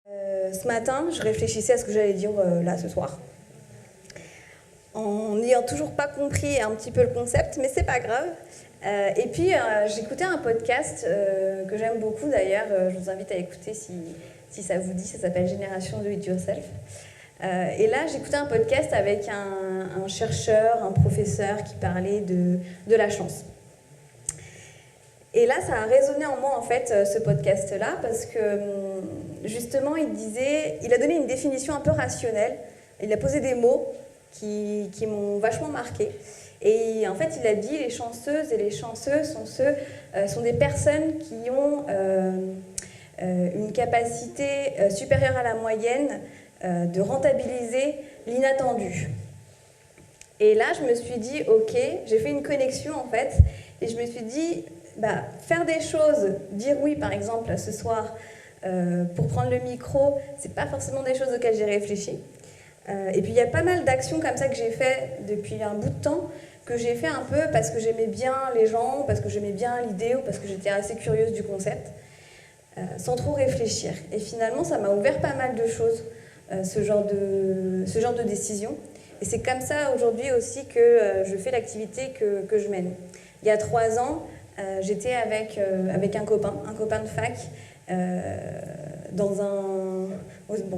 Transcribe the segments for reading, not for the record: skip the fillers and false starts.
Ce matin, je réfléchissais à ce que j'allais dire là ce soir, en n'ayant toujours pas compris un petit peu le concept, mais c'est pas grave. Et puis j'écoutais un podcast que j'aime beaucoup d'ailleurs, je vous invite à écouter si ça vous dit, ça s'appelle Génération Do It Yourself. Et là, j'écoutais un podcast avec un chercheur, un professeur qui parlait de la chance. Et là, ça a résonné en moi, en fait, ce podcast-là, parce que, justement, il a donné une définition un peu rationnelle. Il a posé des mots qui m'ont vachement marquée. Et en fait, il a dit, les chanceuses et les chanceux sont des personnes qui ont une capacité supérieure à la moyenne de rentabiliser l'inattendu. Et là, je me suis dit, ok, j'ai fait une connexion, en fait, et je me suis dit, faire des choses, dire oui par exemple ce soir pour prendre le micro, c'est pas forcément des choses auxquelles j'ai réfléchi. Et puis il y a pas mal d'actions comme ça que j'ai fait depuis un bout de temps, que j'ai fait un peu parce que j'aimais bien les gens, parce que j'aimais bien l'idée ou parce que j'étais assez curieuse du concept, sans trop réfléchir. Et finalement ça m'a ouvert pas mal de choses, ce genre de décision. Et c'est comme ça aujourd'hui aussi que je fais l'activité que je mène. Il y a 3 ans, j'étais avec un copain de fac,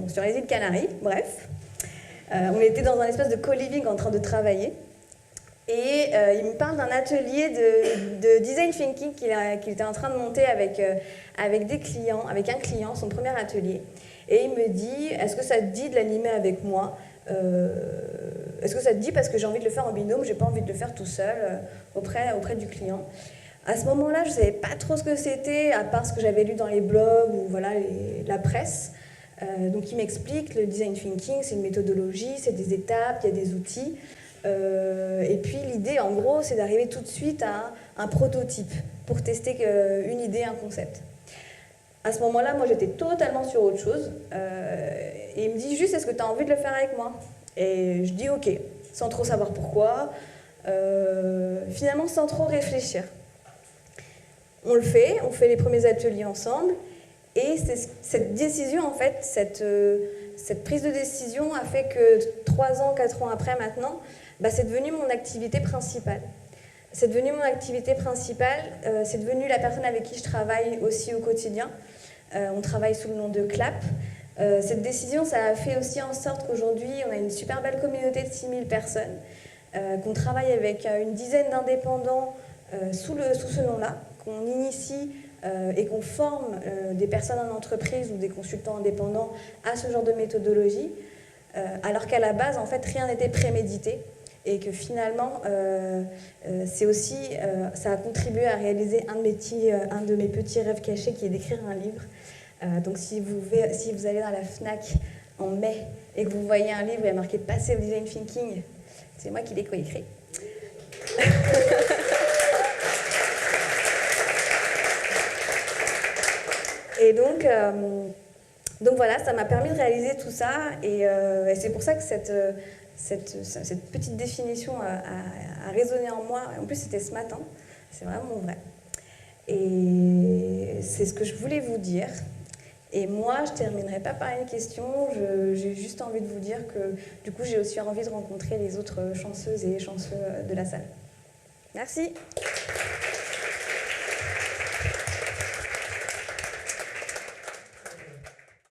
sur les îles Canaries, bref. On était dans un espèce de co-living en train de travailler. Et il me parle d'un atelier de design thinking qu'il était en train de monter avec des clients, avec un client, son premier atelier. Et il me dit, est-ce que ça te dit de l'animer avec moi ? Est-ce que ça te dit parce que j'ai envie de le faire en binôme, j'ai pas envie de le faire tout seul auprès du client. À ce moment-là, je ne savais pas trop ce que c'était, à part ce que j'avais lu dans les blogs ou la presse. Donc il m'explique, le design thinking, c'est une méthodologie, c'est des étapes, il y a des outils. Et puis l'idée, en gros, c'est d'arriver tout de suite à un prototype pour tester une idée, un concept. À ce moment-là, moi, j'étais totalement sur autre chose. Et il me dit juste, est-ce que tu as envie de le faire avec moi ? Et je dis OK, sans trop savoir pourquoi. Finalement, sans trop réfléchir. On fait les premiers ateliers ensemble, et cette décision, en fait, cette prise de décision a fait que 3 ans, 4 ans après maintenant, c'est devenu mon activité principale. C'est devenu mon activité principale, c'est devenu la personne avec qui je travaille aussi au quotidien. On travaille sous le nom de CLAP. Cette décision, ça a fait aussi en sorte qu'aujourd'hui, on a une super belle communauté de 6000 personnes, qu'on travaille avec une dizaine d'indépendants sous ce nom-là, qu'on initie et qu'on forme des personnes en entreprise ou des consultants indépendants à ce genre de méthodologie, alors qu'à la base, en fait, rien n'était prémédité et que finalement, ça a contribué à réaliser un de mes petits rêves cachés qui est d'écrire un livre. Donc si vous allez dans la Fnac en mai et que vous voyez un livre et il y a marqué « Passive Design Thinking », c'est moi qui l'ai coécrit. Et donc voilà, ça m'a permis de réaliser tout ça, et c'est pour ça que cette petite définition a résonné en moi. En plus, c'était ce matin, c'est vraiment vrai. Et c'est ce que je voulais vous dire. Et moi, je ne terminerai pas par une question, j'ai juste envie de vous dire que du coup, j'ai aussi envie de rencontrer les autres chanceuses et chanceux de la salle. Merci.